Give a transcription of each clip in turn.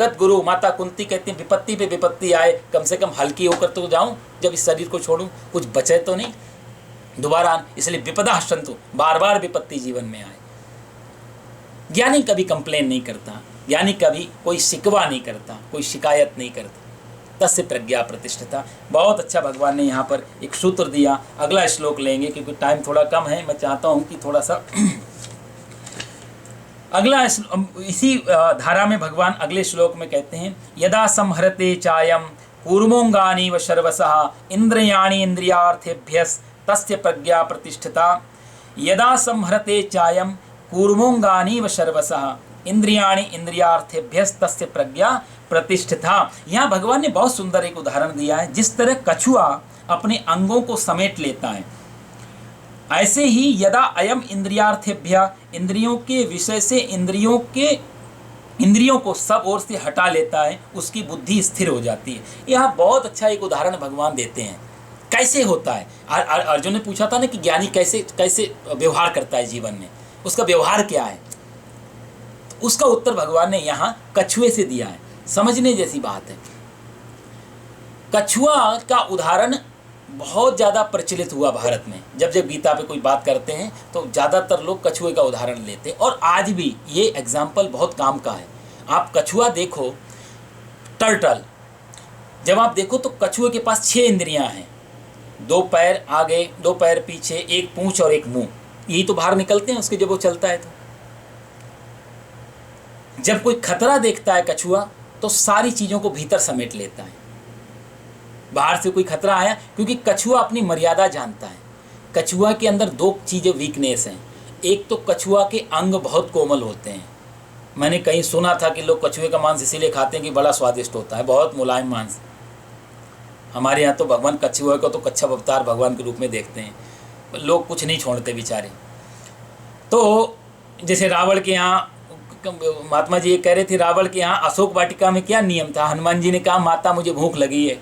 जगत गुरु माता कुंती कहती हैं विपत्ति पे विपत्ति आए, कम से कम हल्की होकर तो जाऊं, जब इस शरीर को छोड़ूं कुछ बचे तो नहीं दोबारा। इसलिए विपदा हस्तु, बार बार विपत्ति जीवन में आए। ज्ञानी कभी कंप्लेन नहीं करता, ज्ञानी कभी कोई शिकवा नहीं करता, कोई शिकायत नहीं करता। तस्य प्रज्ञा प्रतिष्ठिता। बहुत अच्छा भगवान ने यहाँ पर एक सूत्र दिया। अगला श्लोक लेंगे क्योंकि टाइम थोड़ा कम है, मैं चाहता हूँ कि थोड़ा सा अगला इसी धारा में भगवान अगले श्लोक में कहते हैं यदा संहरते चायम कूर्मोंगानी व सर्वसः इंद्रियाणि इंद्रियार्थेभ्यस तस्य प्रज्ञा प्रतिष्ठिता। यदा संहरते चायम कूर्मोंगानी व सर्वसः इंद्रियाणि इंद्रियार्थेभ्यस तस्य प्रज्ञा प्रतिष्ठिता। यहाँ भगवान ने बहुत सुंदर एक उदाहरण दिया है। जिस तरह कछुआ अपने अंगों को समेट लेता है, ऐसे ही यदा अयम इंद्रियार्थेभ्य, इंद्रियों के विषय से इंद्रियों को सब ओर से हटा लेता है, उसकी बुद्धि स्थिर हो जाती है। यह बहुत अच्छा एक उदाहरण भगवान देते हैं कैसे होता है। अर्जुन ने पूछा था ना कि ज्ञानी कैसे कैसे व्यवहार करता है जीवन में, उसका व्यवहार क्या है, तो उसका उत्तर भगवान ने यहाँ कछुए से दिया है। समझने जैसी बात है। कछुआ का उदाहरण बहुत ज़्यादा प्रचलित हुआ भारत में। जब जब गीता पे कोई बात करते हैं तो ज़्यादातर लोग कछुए का उदाहरण लेते हैं, और आज भी ये एग्जाम्पल बहुत काम का है। आप कछुआ देखो, टर्टल, जब आप देखो तो कछुए के पास 6 इंद्रियां हैं, 2 पैर आगे, 2 पैर पीछे, एक पूंछ और एक मुंह। यही तो बाहर निकलते हैं उसके जब वो चलता है। तो जब कोई खतरा देखता है कछुआ तो सारी चीज़ों को भीतर समेट लेता है। बाहर से कोई खतरा आया, क्योंकि कछुआ अपनी मर्यादा जानता है। कछुआ के अंदर 2 चीज़ें वीकनेस हैं। एक तो कछुआ के अंग बहुत कोमल होते हैं। मैंने कहीं सुना था कि लोग कछुए का मांस इसीलिए खाते हैं कि बड़ा स्वादिष्ट होता है, बहुत मुलायम मांस। हमारे यहाँ तो भगवान कछुए को तो कच्छप अवतार भगवान के रूप में देखते हैं, लोग कुछ नहीं छोड़ते बेचारे। तो जैसे रावण के यहाँ, महात्मा जी ये कह रहे थे, रावण के यहाँ अशोक वाटिका में क्या नियम था। हनुमान जी ने कहा माता मुझे भूख लगी है,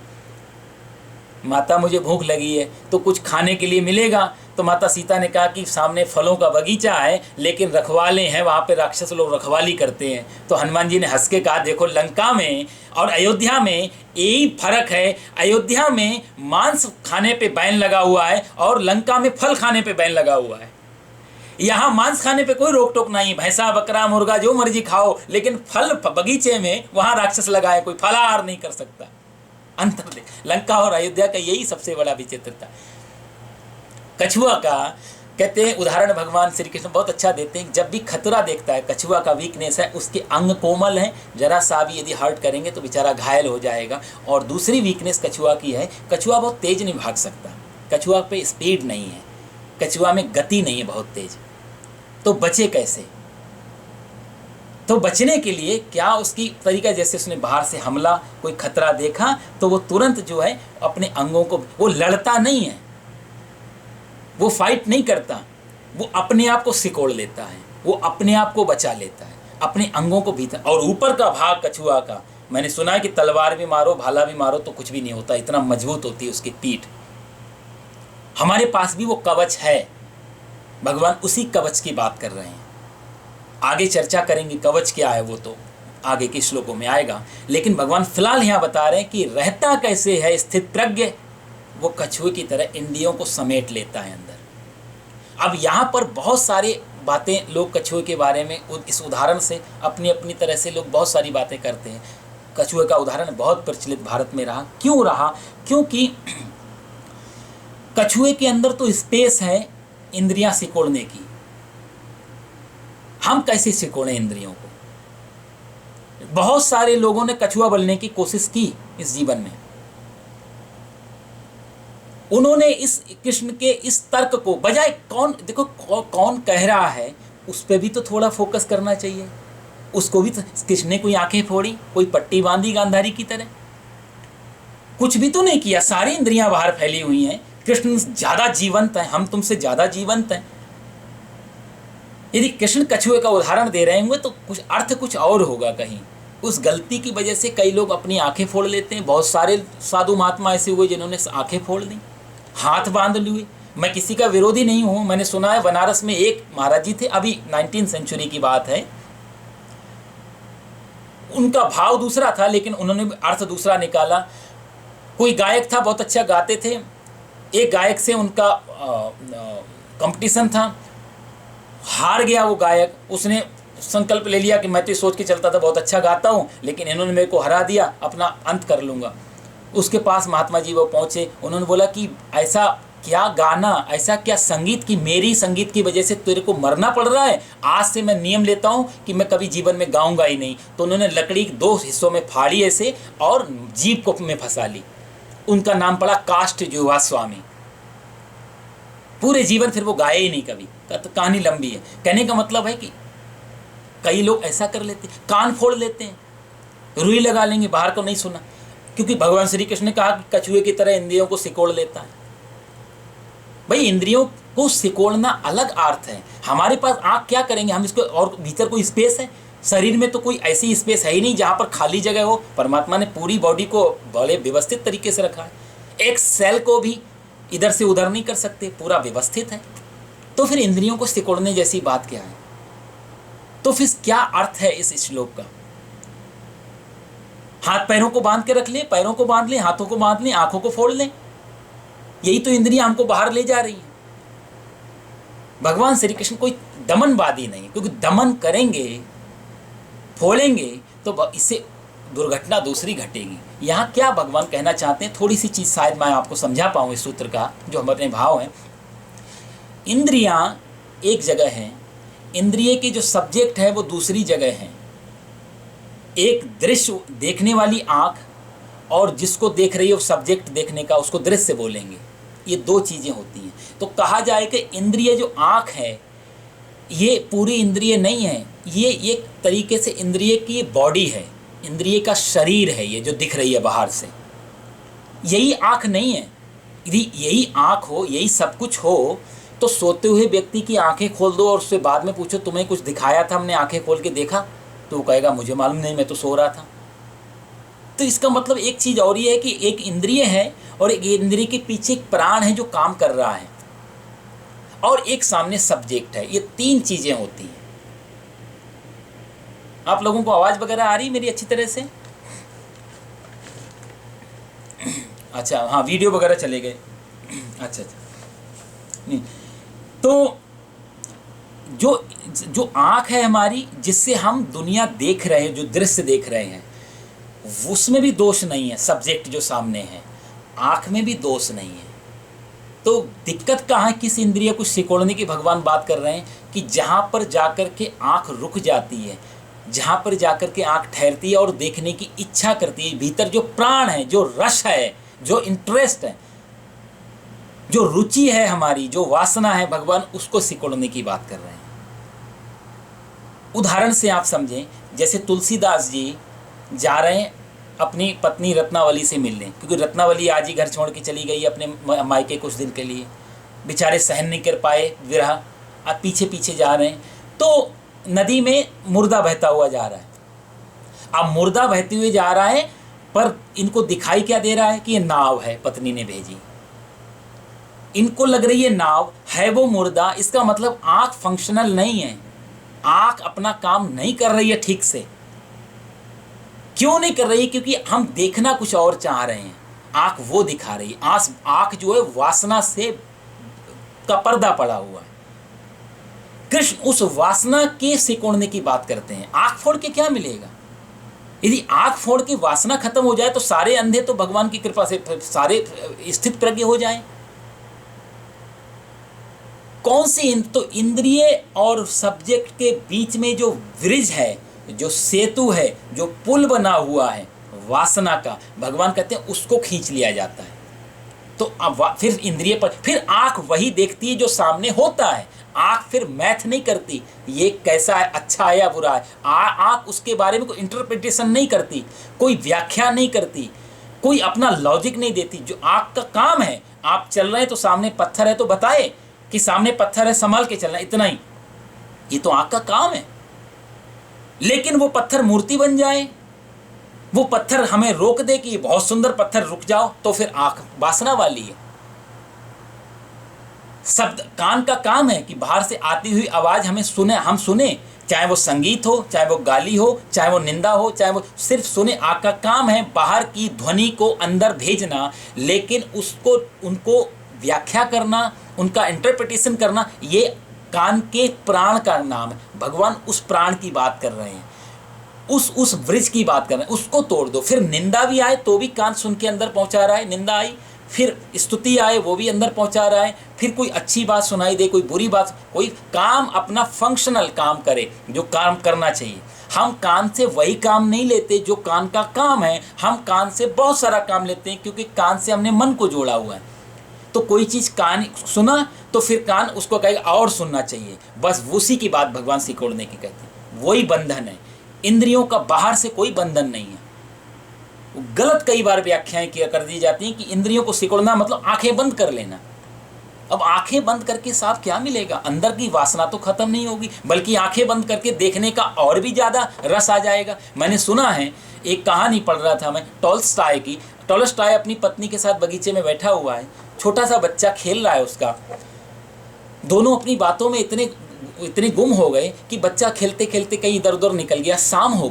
माता मुझे भूख लगी है, तो कुछ खाने के लिए मिलेगा। तो माता सीता ने कहा कि सामने फलों का बगीचा है, लेकिन रखवाले हैं, वहाँ पे राक्षस लोग रखवाली करते हैं। तो हनुमान जी ने हंस के कहा देखो लंका में और अयोध्या में यही फर्क है, अयोध्या में मांस खाने पे बैन लगा हुआ है और लंका में फल खाने पे बैन लगा हुआ है। यहाँ मांस खाने पे कोई रोक टोक नहीं, भैंसा बकरा मुर्गा जो मर्जी खाओ, लेकिन फल बगीचे में वहाँ राक्षस लगाए, कोई फलाहार नहीं कर सकता। अंतर देख, लंका और अयोध्या का यही सबसे बड़ा विचित्रता। कछुआ का कहते हैं उदाहरण भगवान श्री कृष्ण बहुत अच्छा देते हैं। जब भी खतरा देखता है, कछुआ का वीकनेस है उसके अंग कोमल हैं, जरा सा भी यदि हर्ट करेंगे तो बेचारा घायल हो जाएगा। और दूसरी वीकनेस कछुआ की है, कछुआ बहुत तेज नहीं भाग सकता, कछुआ पे स्पीड नहीं है, कछुआ में गति नहीं है बहुत तेज। तो बचे कैसे? तो बचने के लिए क्या उसकी तरीका, जैसे उसने बाहर से हमला, कोई खतरा देखा तो वो तुरंत जो है अपने अंगों को, वो लड़ता नहीं है, वो फाइट नहीं करता, वो अपने आप को सिकोड़ लेता है, वो अपने आप को बचा लेता है, अपने अंगों को भीतर। और ऊपर का भाग कछुआ का, मैंने सुना है कि तलवार भी मारो भाला भी मारो तो कुछ भी नहीं होता, इतना मजबूत होती है उसकी पीठ। हमारे पास भी वो कवच है, भगवान उसी कवच की बात कर रहे हैं। आगे चर्चा करेंगे कवच क्या है, वो तो आगे के श्लोकों में आएगा। लेकिन भगवान फिलहाल यहाँ बता रहे हैं कि रहता कैसे है स्थित प्रज्ञ, वो कछुए की तरह इंद्रियों को समेट लेता है अंदर। अब यहाँ पर बहुत सारी बातें लोग कछुए के बारे में इस उदाहरण से अपनी अपनी तरह से लोग बहुत सारी बातें करते हैं। कछुए का उदाहरण बहुत प्रचलित भारत में रहा। क्यों रहा? क्योंकि कछुए के अंदर तो स्पेस है इंद्रियां सिकोड़ने की। हम कैसे सिकोड़ें इंद्रियों को? बहुत सारे लोगों ने कछुआ बनने की कोशिश की इस जीवन में। उन्होंने इस कृष्ण के इस तर्क को बजाय, कौन देखो कौन कह रहा है उस पर भी तो थोड़ा फोकस करना चाहिए। उसको भी तो कृष्ण ने कोई आंखें फोड़ी, कोई पट्टी बांधी गांधारी की तरह? कुछ भी तो नहीं किया, सारी इंद्रियां बाहर फैली हुई हैं। कृष्ण ज्यादा जीवंत है, हम तुमसे ज्यादा जीवंत हैं। यदि कृष्ण कछुए का उदाहरण दे रहे होंगे तो कुछ अर्थ कुछ और होगा कहीं। उस गलती की वजह से कई लोग अपनी आंखें फोड़ लेते हैं। बहुत सारे साधु महात्मा ऐसे हुए जिन्होंने आंखें फोड़ दी, हाथ बांध लिए। मैं किसी का विरोधी नहीं हूँ। मैंने सुना है बनारस में एक महाराज जी थे, अभी 19वीं सेंचुरी की बात है, उनका भाव दूसरा था, लेकिन उन्होंने अर्थ दूसरा निकाला। कोई गायक था, बहुत अच्छा गाते थे, एक गायक से उनका कंपटीशन था, हार गया वो गायक। उसने संकल्प ले लिया कि मैं तो सोच के चलता था बहुत अच्छा गाता हूँ, लेकिन इन्होंने मेरे को हरा दिया, अपना अंत कर लूँगा। उसके पास महात्मा जी वो पहुँचे, उन्होंने बोला कि ऐसा क्या गाना, ऐसा क्या संगीत कि मेरी संगीत की वजह से तेरे को मरना पड़ रहा है। आज से मैं नियम लेता हूँ कि मैं कभी जीवन में गाऊंगा ही नहीं। तो उन्होंने लकड़ी 2 हिस्सों में फाड़ी ऐसे और जीभ को में फंसा ली। उनका नाम पड़ा काष्ठ जिह्वा स्वामी। पूरे जीवन फिर वो गाए ही नहीं कभी। तो कहानी लंबी है। कहने का मतलब है कि कई लोग ऐसा कर लेते, कान फोड़ लेते हैं, रुई लगा लेंगे, बाहर को नहीं सुना, क्योंकि भगवान श्री कृष्ण ने कहा कि कछुए की तरह इंद्रियों को सिकोड़ लेता है। भाई इंद्रियों को सिकोड़ना अलग अर्थ है। हमारे पास आँख क्या करेंगे हम इसको, और भीतर कोई स्पेस है? शरीर में तो कोई ऐसी स्पेस है ही नहीं जहाँ पर खाली जगह हो। परमात्मा ने पूरी बॉडी को बड़े व्यवस्थित तरीके से रखा है। एक सेल को भी इधर से उधर नहीं कर सकते, पूरा व्यवस्थित है। तो फिर इंद्रियों को सिकोड़ने जैसी बात क्या है? तो फिर क्या अर्थ है इस श्लोक का? हाथ पैरों को बांध के रख ले, पैरों को बांध ले, हाथों को बांध ले, आंखों को फोड़ ले, यही तो इंद्रियां हमको बाहर ले जा रही है। भगवान श्री कृष्ण कोई दमनवादी नहीं, क्योंकि दमन करेंगे, फोड़ेंगे तो इससे दुर्घटना दूसरी घटेगी। यहाँ क्या भगवान कहना चाहते हैं, थोड़ी सी चीज शायद मैं आपको समझा पाऊँ इस सूत्र का, जो हमारे भाव हैं। इंद्रियां एक जगह हैं, इंद्रिय के जो सब्जेक्ट है वो दूसरी जगह है। एक दृश्य देखने वाली आंख और जिसको देख रही है वो सब्जेक्ट देखने का, उसको दृश्य बोलेंगे। ये 2 चीजें होती हैं। तो कहा जाए कि इंद्रिय जो आंख है ये पूरी इंद्रिय नहीं है, ये एक तरीके से इंद्रिय की बॉडी है, इंद्रिय का शरीर है, ये जो दिख रही है बाहर से। यही आंख नहीं है। यदि यही आंख हो, यही सब कुछ हो, तो सोते हुए व्यक्ति की आंखें खोल दो और उससे बाद में पूछो तुम्हें कुछ दिखाया था, हमने आंखें खोल के देखा, तो वो कहेगा मुझे मालूम नहीं, मैं तो सो रहा था। तो इसका मतलब एक चीज और ये है कि एक इंद्रिय है और एक इंद्रिय के पीछे एक प्राण है जो काम कर रहा है, और एक सामने सब्जेक्ट है। ये 3 चीजें होती हैं। आप लोगों को आवाज वगैरह आ रही मेरी अच्छी तरह से? अच्छा, हाँ, वीडियो वगैरह चले गए। अच्छा नहीं, तो जो आँख है हमारी, जिससे हम दुनिया देख रहे हैं, जो दृश्य देख रहे हैं, उसमें भी दोष नहीं है। सब्जेक्ट जो सामने है, आँख में भी दोष नहीं है। तो दिक्कत कहाँ है? किस इंद्रिय को सिकोड़ने की भगवान बात कर रहे हैं कि जहाँ पर जाकर के आँख रुक जाती है, जहाँ पर जाकर के आँख ठहरती है और देखने की इच्छा करती है, भीतर जो प्राण है, जो रस है, जो इंटरेस्ट है, जो रुचि है हमारी, जो वासना है, भगवान उसको सिकोड़ने की बात कर रहे हैं। उदाहरण से आप समझें, जैसे तुलसीदास जी जा रहे हैं अपनी पत्नी रत्नावली से मिलने, क्योंकि रत्नावली आज ही घर छोड़ के चली गई अपने मायके कुछ दिन के लिए। बेचारे सहन नहीं कर पाए विरह, अब पीछे पीछे जा रहे हैं, तो नदी में मुर्दा बहता हुआ जा रहा है। अब मुर्दा बहते हुए जा रहा है, पर इनको दिखाई क्या दे रहा है कि ये नाव है, पत्नी ने भेजी। इनको लग रही है नाव है वो मुर्दा। इसका मतलब आंख फंक्शनल नहीं है, आंख अपना काम नहीं कर रही है ठीक से। क्यों नहीं कर रही? क्योंकि हम देखना कुछ और चाह रहे हैं, आंख वो दिखा रही है। आंख जो है वासना से का पर्दा पड़ा हुआ है। कृष्ण उस वासना के सिकोड़ने की बात करते हैं। आंख फोड़ के क्या मिलेगा? यदि आंख फोड़ के वासना खत्म हो जाए तो सारे अंधे तो भगवान की कृपा से सारे स्थित प्रज्ञ हो जाएं। कौन सी तो इंद्रिय और सब्जेक्ट के बीच में जो ब्रिज है, जो सेतु है, जो पुल बना हुआ है वासना का, भगवान कहते हैं उसको खींच लिया जाता है। तो अब फिर इंद्रिय पर, फिर आंख वही देखती है जो सामने होता है। आंख फिर मैथ नहीं करती ये कैसा है, अच्छा है या बुरा है। आंख उसके बारे में कोई इंटरप्रिटेशन नहीं करती, कोई व्याख्या नहीं करती, कोई अपना लॉजिक नहीं देती। जो आंख का काम है, आप चल रहे हैं तो सामने पत्थर है तो बताए कि सामने पत्थर है, संभाल के चलना, इतना ही। ये तो आंख का काम है। लेकिन वो पत्थर मूर्ति बन जाए, वो पत्थर हमें रोक दे कि ये बहुत सुंदर पत्थर, रुक जाओ, तो फिर आंख वासना वाली है। शब्द कान का काम है कि बाहर से आती हुई आवाज हम सुने चाहे वो संगीत हो, चाहे वो गाली हो, चाहे वो निंदा हो, चाहे वो सिर्फ सुने। आँख का काम है बाहर की ध्वनि को अंदर भेजना, लेकिन उसको उनको व्याख्या करना, उनका इंटरप्रिटेशन करना, ये कान के प्राण का नाम है। भगवान उस प्राण की बात कर रहे हैं, उस वृक्ष की बात कर रहे हैं, उसको तोड़ दो। फिर निंदा भी आए तो भी कान सुन के अंदर पहुंचा रहा है, निंदा आई, फिर स्तुति आए वो भी अंदर पहुंचा रहा है, फिर कोई अच्छी बात सुनाई दे, कोई बुरी बात, कोई काम अपना फंक्शनल काम करे जो काम करना चाहिए। हम कान से वही काम नहीं लेते जो कान का काम है, हम कान से बहुत सारा काम लेते हैं, क्योंकि कान से हमने मन को जोड़ा हुआ है। तो कोई चीज़ कान सुना तो फिर कान उसको कहेगा और सुनना चाहिए, बस उसी की बात भगवान सिकोड़ने की कहते हैं। वही बंधन है, इंद्रियों का बाहर से कोई बंधन नहीं है। गलत कई बार व्याख्याएं किया कर दी जाती हैं कि इंद्रियों को सिकोड़ना मतलब आंखें बंद कर लेना। अब आंखें बंद करके साफ क्या मिलेगा? अंदर की वासना तो खत्म नहीं होगी, बल्कि आंखें बंद करके देखने का और भी ज़्यादा रस आ जाएगा। मैंने सुना है, एक कहानी पढ़ रहा था मैं टॉल्स्टॉय की। टॉल्स्टॉय अपनी पत्नी के साथ बगीचे में बैठा हुआ है, छोटा सा बच्चा खेल रहा है उसका। दोनों अपनी बातों में इतने गुम हो गए कि बच्चा खेलते खेलते कहीं इधर उधर निकल गया। शाम हो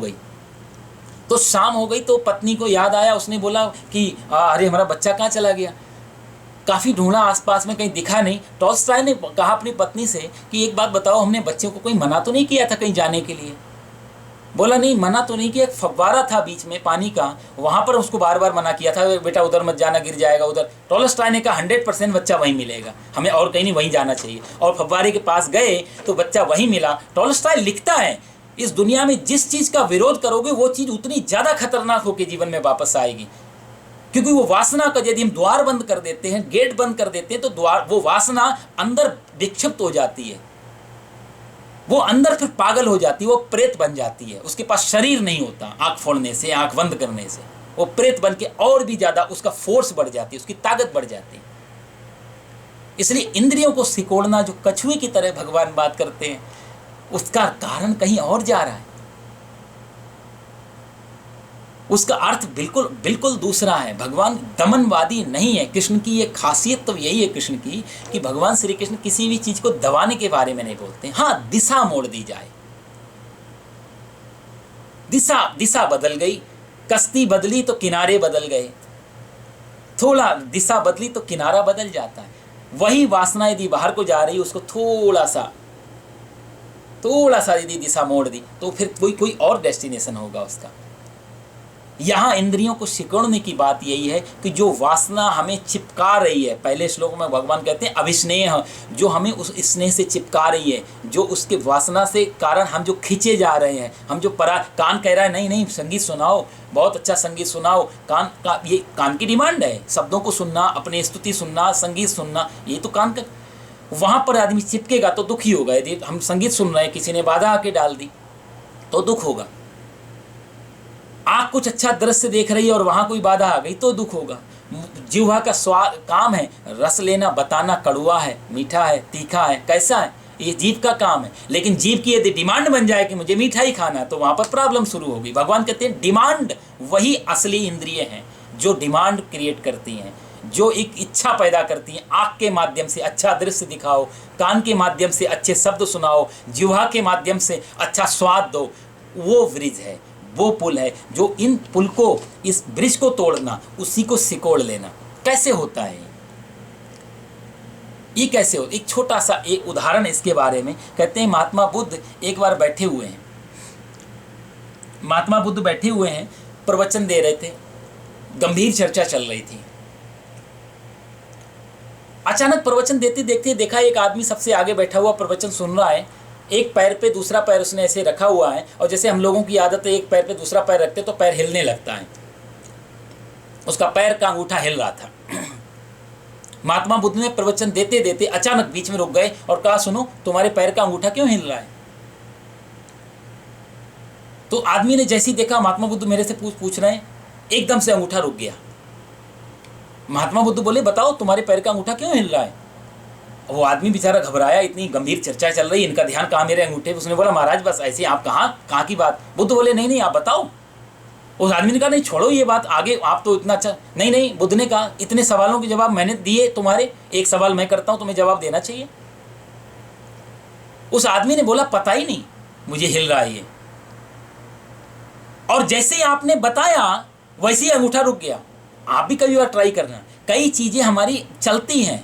गई तो पत्नी को याद आया, उसने बोला कि अरे हमारा बच्चा कहाँ चला गया। काफ़ी ढूंढा आसपास में, कहीं दिखा नहीं। टॉल्स्टॉय ने कहा अपनी पत्नी से कि एक बात बताओ, हमने बच्चे को कोई मना तो नहीं किया था कहीं जाने के लिए? बोला नहीं, मना तो नहीं किया, एक फव्वारा था बीच में पानी का, वहाँ पर उसको बार बार मना किया था, बेटा उधर मत जाना, गिर जाएगा उधर। टॉल्स्टॉय ने कहा 100% बच्चा वहीं मिलेगा, हमें और कहीं नहीं, वहीं जाना चाहिए। और फव्वारे के पास गए तो बच्चा वहीं मिला। टॉल्स्टॉय लिखता है, इस दुनिया में जिस चीज़ का विरोध करोगे वो चीज़ उतनी ज़्यादा खतरनाक होकर जीवन में वापस आएगी। क्योंकि वो वासना का यदि हम द्वार बंद कर देते हैं, गेट बंद कर देते हैं, तो वो वासना अंदर विक्षिप्त हो जाती है, वो अंदर फिर पागल हो जाती है, वो प्रेत बन जाती है। उसके पास शरीर नहीं होता, आंख फोड़ने से, आंख बंद करने से वो प्रेत बन के और भी ज़्यादा उसका फोर्स बढ़ जाती है, उसकी ताकत बढ़ जाती है। इसलिए इंद्रियों को सिकोड़ना, जो कछुए की तरह भगवान बात करते हैं, उसका कारण कहीं और जा रहा है। उसका अर्थ बिल्कुल बिल्कुल दूसरा है। भगवान दमनवादी नहीं है। कृष्ण की ये खासियत तो यही है कृष्ण की, कि भगवान श्री कृष्ण किसी भी चीज को दबाने के बारे में नहीं बोलते। हाँ, दिशा मोड़ दी जाए, दिशा बदल गई, कश्ती बदली तो किनारे बदल गए, थोड़ा दिशा बदली तो किनारा बदल जाता है। वही वासना यदि बाहर को जा रही, उसको थोड़ा सा यदि दिशा मोड़ दी तो फिर कोई और डेस्टिनेशन होगा उसका। यहाँ इंद्रियों को सिकोड़ने की बात यही है कि जो वासना हमें चिपका रही है, पहले श्लोक में भगवान कहते हैं अभिस्नेह, जो हमें उस स्नेह से चिपका रही है, जो उसके वासना से कारण हम जो खींचे जा रहे हैं, हम जो कान कह रहा है नहीं संगीत सुनाओ, बहुत अच्छा संगीत सुनाओ, ये कान की डिमांड है, शब्दों को सुनना, अपनी स्तुति सुनना, संगीत सुनना, ये तो कान का। वहाँ पर आदमी चिपकेगा तो दुखी होगा। यदि हम संगीत सुन रहे हैं, किसी ने बाधा आके डाल दी तो दुख होगा। आँख कुछ अच्छा दृश्य देख रही है और वहाँ कोई बाधा आ गई तो दुख होगा। जिह्वा का स्वाद काम है, रस लेना, बताना, कड़वा है, मीठा है, तीखा है, कैसा है, ये जीव का काम है। लेकिन जीव की यदि डिमांड बन जाए कि मुझे मीठा ही खाना है, तो वहाँ पर प्रॉब्लम शुरू होगी। भगवान कहते हैं डिमांड वही असली इंद्रिय हैं जो डिमांड क्रिएट करती हैं, जो एक इच्छा पैदा करती हैं। आँख के माध्यम से अच्छा दृश्य दिखाओ, कान के माध्यम से अच्छे शब्द सुनाओ, जिह्वा के माध्यम से अच्छा स्वाद दो, वो ब्रिज है, वो पुल है। जो इन पुल को, इस ब्रिज को तोड़ना, उसी को सिकोड़ लेना। कैसे होता है ये कैसे हो? एक छोटा सा एक उदाहरण इसके बारे में कहते हैं। महात्मा बुद्ध एक बार बैठे हुए हैं, प्रवचन दे रहे थे, गंभीर चर्चा चल रही थी। अचानक प्रवचन देते देखते देखा एक आदमी सबसे आगे बैठा हुआ प्रवचन सुन रहा है, एक पैर पे दूसरा पैर उसने ऐसे रखा हुआ है, और जैसे हम लोगों की आदत है एक पैर पे दूसरा पैर रखते तो पैर हिलने लगता है, उसका पैर का अंगूठा हिल रहा था। महात्मा बुद्ध ने प्रवचन देते देते अचानक बीच में रुक गए और कहा, सुनो, तुम्हारे पैर का अंगूठा क्यों हिल रहा है? तो आदमी ने जैसे ही देखा महात्मा बुद्ध मेरे से पूछ रहे हैं, एकदम से अंगूठा रुक गया। महात्मा बुद्ध बोले, बताओ तुम्हारे पैर का अंगूठा क्यों हिल रहा है? वो आदमी बेचारा घबराया, इतनी गंभीर चर्चा चल रही, इनका ध्यान कहाँ मेरे अंगूठे पे। उसने बोला, महाराज बस ऐसे, आप कहाँ की बात? बुद्ध बोले, नहीं आप बताओ। उस आदमी ने कहा, नहीं छोड़ो ये बात, आगे आप तो इतना अच्छा। नहीं, बुद्ध ने कहा, इतने सवालों के जवाब मैंने दिए, तुम्हारे एक सवाल मैं करता हूँ, तुम्हें जवाब देना चाहिए। उस आदमी ने बोला, पता ही नहीं। मुझे हिल रहा है ये, और जैसे ही आपने बताया वैसे ही अंगूठा रुक गया। आप भी कभी बार ट्राई करना, कई चीजें हमारी चलती हैं,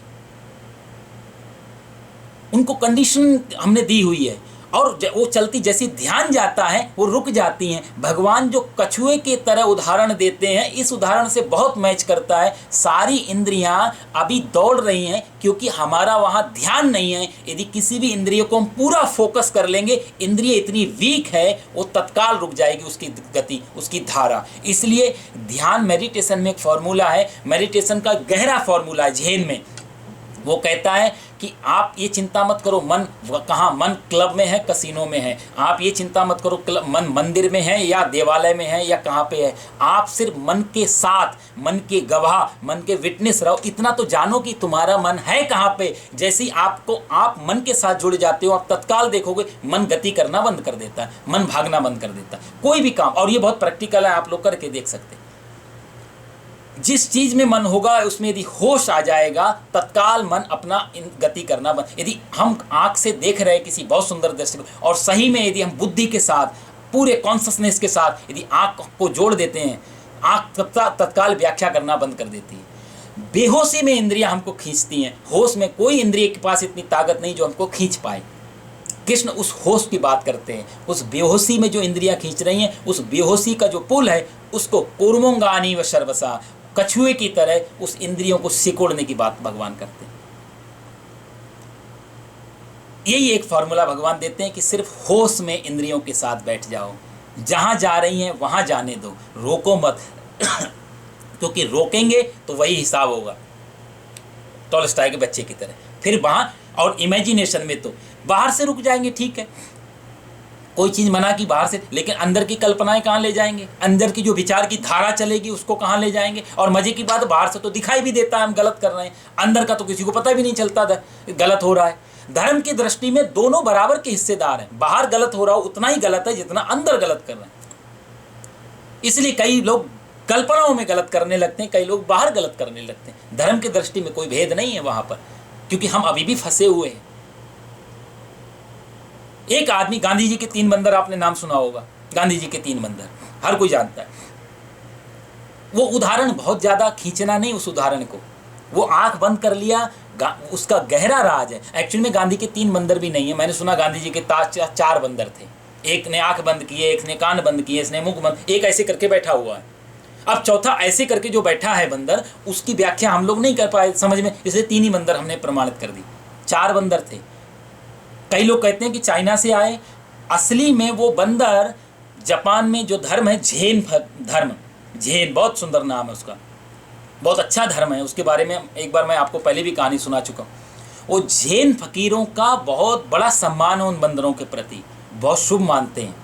उनको कंडीशन हमने दी हुई है, और वो चलती जैसी ध्यान जाता है वो रुक जाती हैं। भगवान जो कछुए की तरह उदाहरण देते हैं, इस उदाहरण से बहुत मैच करता है। सारी इंद्रियां अभी दौड़ रही हैं क्योंकि हमारा वहाँ ध्यान नहीं है। यदि किसी भी इंद्रियों को हम पूरा फोकस कर लेंगे, इंद्रिय इतनी वीक है वो तत्काल रुक जाएगी, उसकी गति, उसकी धारा। इसलिए ध्यान मेडिटेशन में एक फॉर्मूला है, मेडिटेशन का गहरा फॉर्मूला है झेन में। वो कहता है कि आप ये चिंता मत करो मन कहाँ, मन क्लब में है, कसिनो में है। आप ये चिंता मत करो मन मंदिर में है या देवालय में है या कहाँ पे है। आप सिर्फ मन के साथ, मन के गवाह, मन के विटनेस रहो। इतना तो जानो कि तुम्हारा मन है कहाँ पे। जैसे ही आप मन के साथ जुड़ जाते हो, आप तत्काल देखोगे मन गति करना बंद कर देता है, मन भागना बंद कर देता है, कोई भी काम। और ये बहुत प्रैक्टिकल है, आप लोग करके देख सकते हैं। जिस चीज में मन होगा उसमें यदि होश आ जाएगा, तत्काल मन अपना गति करना बंद। यदि हम आंख से देख रहे हैं किसी बहुत सुंदर दृश्य को, और सही में यदि हम बुद्धि के साथ, पूरे कॉन्शसनेस के साथ यदि आंख को जोड़ देते हैं, आंख तत्काल व्याख्या करना बंद कर देती है। बेहोशी में इंद्रियां हमको खींचती हैं, होश में कोई इंद्रिय के पास इतनी ताकत नहीं जो हमको खींच पाए। कृष्ण उस होश की बात करते हैं। उस बेहोशी में जो इंद्रियां खींच रही हैं, उस बेहोशी का जो पुल है, उसको कूर्मोंगानी व सर्वसा, कछुए की तरह उस इंद्रियों को सिकोड़ने की बात भगवान करते हैं। यही एक फॉर्मूला भगवान देते हैं कि सिर्फ होश में इंद्रियों के साथ बैठ जाओ, जहां जा रही हैं वहां जाने दो, रोको मत क्योंकि रोकेंगे तो वही हिसाब होगा, टॉलस्टॉय के बच्चे की तरह। फिर वहां, और इमेजिनेशन में तो बाहर से रुक जाएंगे, ठीक है, कोई चीज़ मना की बाहर से, लेकिन अंदर की कल्पनाएं कहाँ ले जाएंगे, अंदर की जो विचार की धारा चलेगी उसको कहाँ ले जाएंगे। और मजे की बात, बाहर से तो दिखाई भी देता है हम गलत कर रहे हैं, अंदर का तो किसी को पता भी नहीं चलता गलत हो रहा है। धर्म की दृष्टि में दोनों बराबर के हिस्सेदार हैं, बाहर गलत हो रहा हो उतना ही गलत है जितना अंदर गलत कर रहे हैं। इसलिए कई लोग कल्पनाओं में गलत करने लगते हैं, कई लोग बाहर गलत करने लगते हैं। धर्म की दृष्टि में कोई भेद नहीं है वहाँ पर, क्योंकि हम अभी भी फंसे हुए हैं। एक आदमी, गांधी जी के 3 बंदर, आपने नाम सुना होगा, गांधी जी के 3 बंदर हर कोई जानता है। वो उदाहरण बहुत ज़्यादा खींचना नहीं, उस उदाहरण को वो आंख बंद कर लिया, उसका गहरा राज है। एक्चुअली में गांधी के 3 बंदर भी नहीं है, मैंने सुना गांधी जी के 4 बंदर थे। एक ने आंख बंद किए, एक ने कान बंद किए, इसने मुख बंद, एक ऐसे करके बैठा हुआ है। अब चौथा ऐसे करके जो बैठा है बंदर, उसकी व्याख्या हम लोग नहीं कर पाए समझ में, इसलिए 3 ही बंदर हमने प्रमाणित कर दी। 4 बंदर थे। कई लोग कहते हैं कि चाइना से आए, असली में वो बंदर जापान में जो धर्म है, झेन धर्म, झेन बहुत सुंदर नाम है उसका, बहुत अच्छा धर्म है। उसके बारे में एक बार मैं आपको पहले भी कहानी सुना चुका हूँ। वो झेन फकीरों का बहुत बड़ा सम्मान है उन बंदरों के प्रति, बहुत शुभ मानते हैं।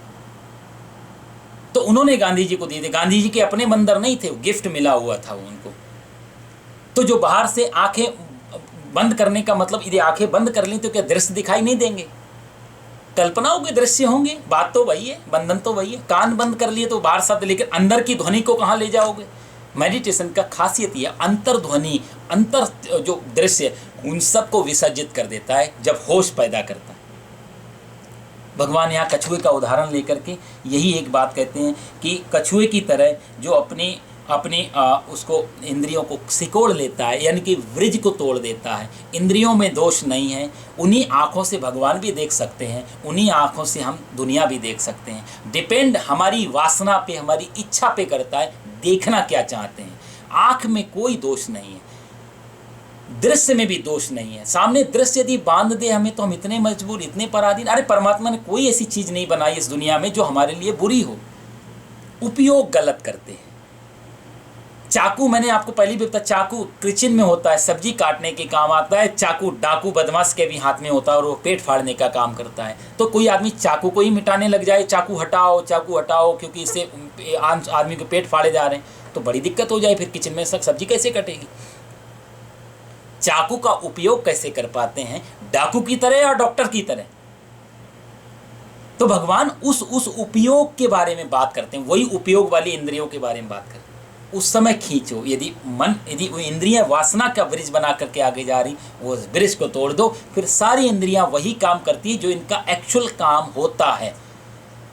तो उन्होंने गांधी जी को दिए थे। गांधी जी के अपने बंदर नहीं थे, गिफ्ट मिला हुआ था वो उनको। तो जो बाहर से आंखें बंद करने का मतलब, यदि आंखें बंद कर ली तो क्या दृश्य दिखाई नहीं देंगे, कल्पनाओं के दृश्य होंगे, बात तो वही है, बंधन तो वही है। कान बंद कर लिए तो बाहर शब्द, लेकिन अंदर की ध्वनि को कहाँ ले जाओगे। मेडिटेशन का खासियत यह अंतर ध्वनि, अंतर जो दृश्य, उन सब को विसर्जित कर देता है जब होश पैदा करता है। भगवान यहाँ कछुए का उदाहरण लेकर के यही एक बात कहते हैं कि कछुए की तरह जो अपनी उसको इंद्रियों को सिकोड़ लेता है, यानी कि वृज को तोड़ देता है। इंद्रियों में दोष नहीं है, उन्हीं आँखों से भगवान भी देख सकते हैं, उन्हीं आँखों से हम दुनिया भी देख सकते हैं। डिपेंड हमारी वासना पे, हमारी इच्छा पे करता है, देखना क्या चाहते हैं। आँख में कोई दोष नहीं है, दृश्य में भी दोष नहीं है। सामने दृश्य यदि बांध दे हमें तो हम इतने मजबूर, इतने पराधीन। अरे परमात्मा ने कोई ऐसी चीज़ नहीं बनाई इस दुनिया में जो हमारे लिए बुरी हो। उपयोग गलत करते हैं। चाकू, मैंने आपको पहले भी बताया, चाकू किचन में होता है, सब्जी काटने के काम आता है। चाकू डाकू बदमाश के भी हाथ में होता है और वो पेट फाड़ने का काम करता है। तो कोई आदमी चाकू को ही मिटाने लग जाए, चाकू हटाओ क्योंकि इससे आदमी के पेट फाड़े जा रहे हैं, तो बड़ी दिक्कत हो जाए। फिर किचन में सब्जी कैसे कटेगी। चाकू का उपयोग कैसे कर पाते हैं, डाकू की तरह या डॉक्टर की तरह। तो भगवान उस उपयोग के बारे में बात करते हैं, वही उपयोग वाली इंद्रियों के बारे में बात करते हैं। उस समय खींचो, यदि वो इंद्रियां वासना का ब्रिज बना करके आगे जा रही, वो ब्रिज को तोड़ दो, फिर सारी इंद्रियां वही काम करती है जो इनका एक्चुअल काम होता है।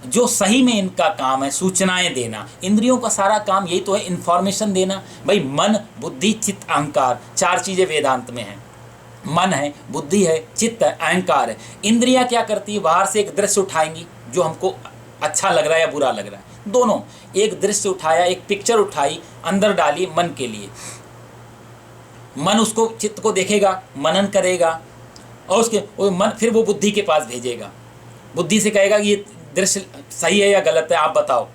जो सही में इनका काम है सूचनाएं देना। इंद्रियों का सारा काम यही तो है, इंफॉर्मेशन देना। भाई मन, बुद्धि, चित्त, अहंकार, चार चीजें वेदांत में हैं। मन है, बुद्धि है, चित्त है, अहंकार है। इंद्रियां क्या करती है? बाहर से एक दृश्य उठाएंगी जो हमको अच्छा लग रहा है या बुरा लग रहा है, दोनों। एक दृश्य उठाया, एक पिक्चर उठाई, अंदर डाली मन के लिए। मन उसको, चित्त को देखेगा, मनन करेगा, और उसके वो मन फिर वो बुद्धि के पास भेजेगा। बुद्धि से कहेगा कि ये दृश्य सही है या गलत है, आप बताओ।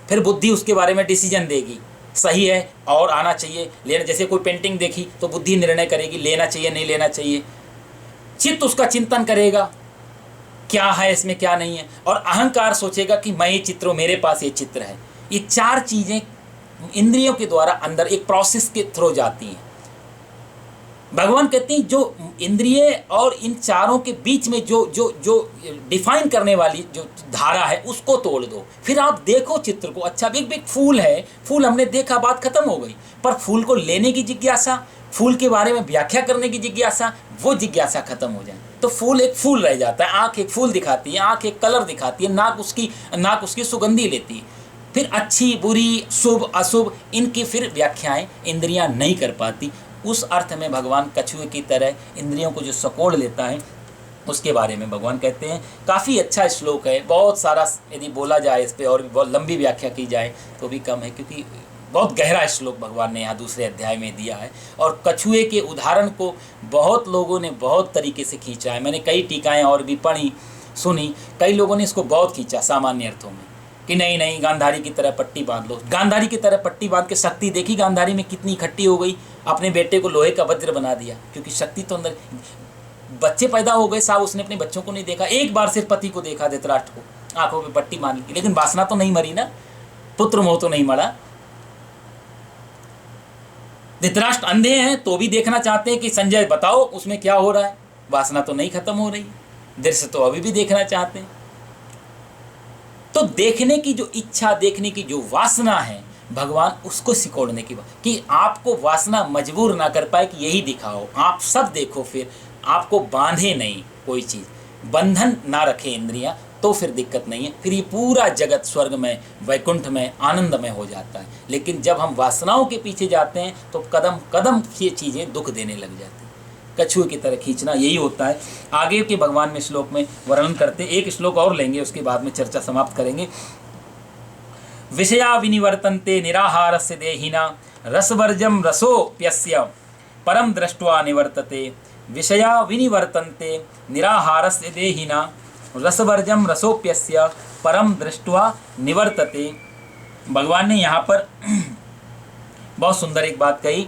फिर बुद्धि उसके बारे में डिसीजन देगी, सही है और आना चाहिए, लेना। जैसे कोई पेंटिंग देखी तो बुद्धि निर्णय करेगी, लेना चाहिए नहीं लेना चाहिए। चित्त उसका चिंतन करेगा, क्या है इसमें क्या नहीं है, और अहंकार सोचेगा कि मैं ये चित्र, मेरे पास ये चित्र है। ये चार चीजें इंद्रियों के द्वारा अंदर एक प्रोसेस के थ्रू जाती हैं। भगवान कहते हैं जो इंद्रिय और इन चारों के बीच में जो जो जो डिफाइन करने वाली जो धारा है उसको तोड़ दो, फिर आप देखो चित्र को। अच्छा, बिग बिग फूल है, फूल हमने देखा, बात खत्म हो गई। पर फूल को लेने की जिज्ञासा, फूल के बारे में व्याख्या करने की जिज्ञासा, वो जिज्ञासा खत्म हो जाए तो फूल एक फूल रह जाता है। आंख एक फूल दिखाती है, आंख एक कलर दिखाती है, नाक उसकी सुगंधी लेती है। फिर अच्छी बुरी, शुभ अशुभ, इनकी फिर व्याख्याएं इंद्रियां नहीं कर पाती। उस अर्थ में भगवान कछुए की तरह इंद्रियों को जो सकोड़ लेता है उसके बारे में भगवान कहते हैं। काफ़ी अच्छा श्लोक है, बहुत सारा यदि बोला जाए इस पर और भी बहुत लंबी व्याख्या की जाए तो भी कम है, क्योंकि बहुत गहरा श्लोक भगवान ने यहाँ दूसरे अध्याय में दिया है। और कछुए के उदाहरण को बहुत लोगों ने बहुत तरीके से खींचा है। मैंने कई टीकाएँ और भी पढ़ी, सुनी। कई लोगों ने इसको बहुत खींचा सामान्य अर्थों में कि नहीं नहीं, गांधारी की तरह पट्टी बांध लो। गांधारी की तरह पट्टी बांध के शक्ति देखी गांधारी में कितनी इकट्ठी हो गई, अपने बेटे को लोहे का वज्र बना दिया, क्योंकि शक्ति तो अंदर। बच्चे पैदा हो गए, साहब उसने अपने बच्चों को नहीं देखा, एक बार सिर्फ पति को देखा, धृतराष्ट्र को, आंखों पे पट्टी बांध ली, लेकिन वासना तो नहीं मरी ना, पुत्र मोह तो नहीं मरा। धृतराष्ट्र अंधे हैं तो भी देखना चाहते हैं कि संजय बताओ उसमें क्या हो रहा है, वासना तो नहीं खत्म हो रही, दृश्य तो अभी भी देखना चाहते हैं। तो देखने की जो इच्छा, देखने की जो वासना है, भगवान उसको सिकोड़ने की बात, कि आपको वासना मजबूर ना कर पाए कि यही दिखाओ, आप सब देखो, फिर आपको बांधे नहीं, कोई चीज़ बंधन ना रखे इंद्रियां, तो फिर दिक्कत नहीं है। फिर ये पूरा जगत स्वर्ग में, वैकुंठ में, आनंद में हो जाता है। लेकिन जब हम वासनाओं के पीछे जाते हैं तो कदम कदम ये चीज़ें दुख देने लग जाती हैं। कछुए की तरह खींचना यही होता है। आगे के भगवान में श्लोक में वर्णन करते, एक श्लोक और लेंगे, उसके बाद में चर्चा समाप्त करेंगे। विषया विनिवर्तन्ते निराहारस्य देहिना रसवर्जम रसोप्यस्य परम दृष्ट्वा निवर्तते। विषया विनिवर्तन्ते निराहारस्य देहिना रसवर्जम रसोप्यस्य परम दृष्ट्वा निवर्तते। भगवान ने यहाँ पर बहुत सुंदर एक बात कही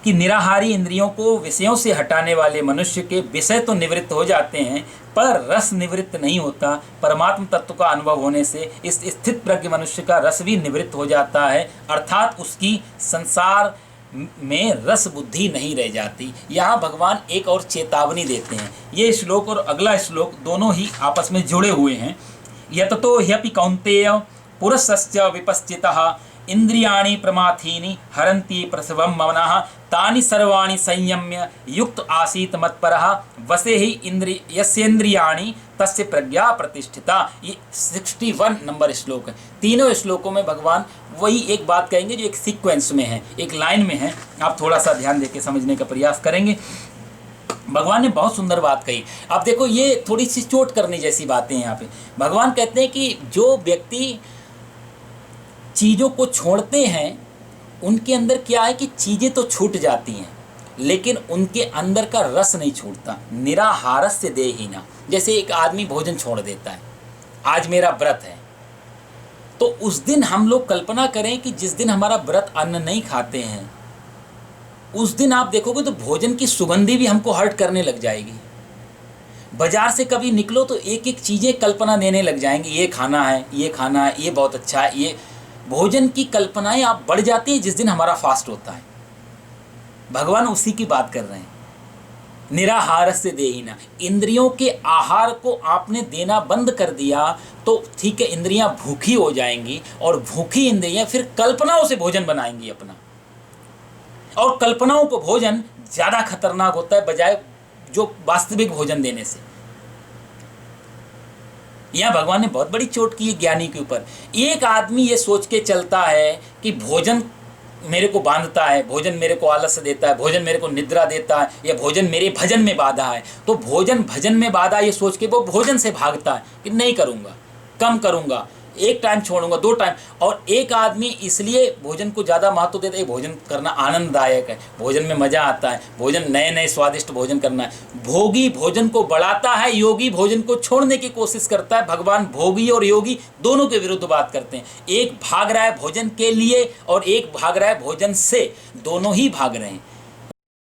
कि निराहारी इंद्रियों को विषयों से हटाने वाले मनुष्य के विषय तो निवृत्त हो जाते हैं, पर रस निवृत्त नहीं होता। परमात्म तत्व का अनुभव होने से इस स्थित प्रज्ञ मनुष्य का रस भी निवृत्त हो जाता है, अर्थात उसकी संसार में रस बुद्धि नहीं रह जाती। यहाँ भगवान एक और चेतावनी देते हैं। ये श्लोक और अगला श्लोक दोनों ही आपस में जुड़े हुए हैं। यततो ह्यपि कौन्तेय पुरुषस्य विपश्चितः इंद्रियाणि प्रमाथीनि हरन्ति प्रसवं मनः तानि सर्वाणि संयम्य युक्त आसीत मत्परः वसे ही यस्येन्द्रियाणि तस्य प्रज्ञा प्रतिष्ठिता। ये 61 नंबर श्लोक है। तीनों श्लोकों में भगवान वही एक बात कहेंगे जो एक सीक्वेंस में है, एक लाइन में है। आप थोड़ा सा ध्यान देके समझने का प्रयास करेंगे। भगवान ने बहुत सुंदर बात कही। अब देखो, ये थोड़ी सी चोट करने जैसी बातें हैं यहाँ पे। भगवान कहते हैं कि जो व्यक्ति चीज़ों को छोड़ते हैं उनके अंदर क्या है कि चीज़ें तो छूट जाती हैं, लेकिन उनके अंदर का रस नहीं छूटता। निराहारस्य देहिना, जैसे एक आदमी भोजन छोड़ देता है, आज मेरा व्रत है, तो उस दिन हम लोग कल्पना करें कि जिस दिन हमारा व्रत अन्न नहीं खाते हैं, उस दिन आप देखोगे तो भोजन की सुगंधी भी हमको हर्ट करने लग जाएगी। बाजार से कभी निकलो तो एक एक चीज़ें कल्पना देने लग जाएंगी, ये खाना है, ये खाना है, ये बहुत अच्छा है। ये भोजन की कल्पनाएं आप बढ़ जाती है जिस दिन हमारा फास्ट होता है। भगवान उसी की बात कर रहे हैं। निराहारस्य देहिना, इंद्रियों के आहार को आपने देना बंद कर दिया तो ठीक है, इंद्रियां भूखी हो जाएंगी, और भूखी इंद्रियां फिर कल्पनाओं से भोजन बनाएंगी अपना। और कल्पनाओं को भोजन ज़्यादा खतरनाक होता है बजाय जो वास्तविक भोजन देने से। यहाँ भगवान ने बहुत बड़ी चोट की है ज्ञानी के ऊपर। एक आदमी ये सोच के चलता है कि भोजन मेरे को बांधता है, भोजन मेरे को आलस्य देता है, भोजन मेरे को निद्रा देता है, या भोजन मेरे भजन में बाधा है, तो भोजन भजन में बाधा ये सोच के वो भोजन से भागता है कि नहीं करूँगा, कम करूँगा, एक टाइम छोड़ूंगा, 2 टाइम। और एक आदमी इसलिए भोजन को ज़्यादा महत्व देता है, भोजन करना आनंददायक है, भोजन में मज़ा आता है, भोजन नए नए स्वादिष्ट भोजन करना है। भोगी भोजन को बढ़ाता है, योगी भोजन को छोड़ने की कोशिश करता है। भगवान भोगी और योगी दोनों के विरुद्ध बात करते हैं। एक भाग रहा है भोजन के लिए और एक भाग रहा है भोजन से, दोनों ही भाग रहे हैं।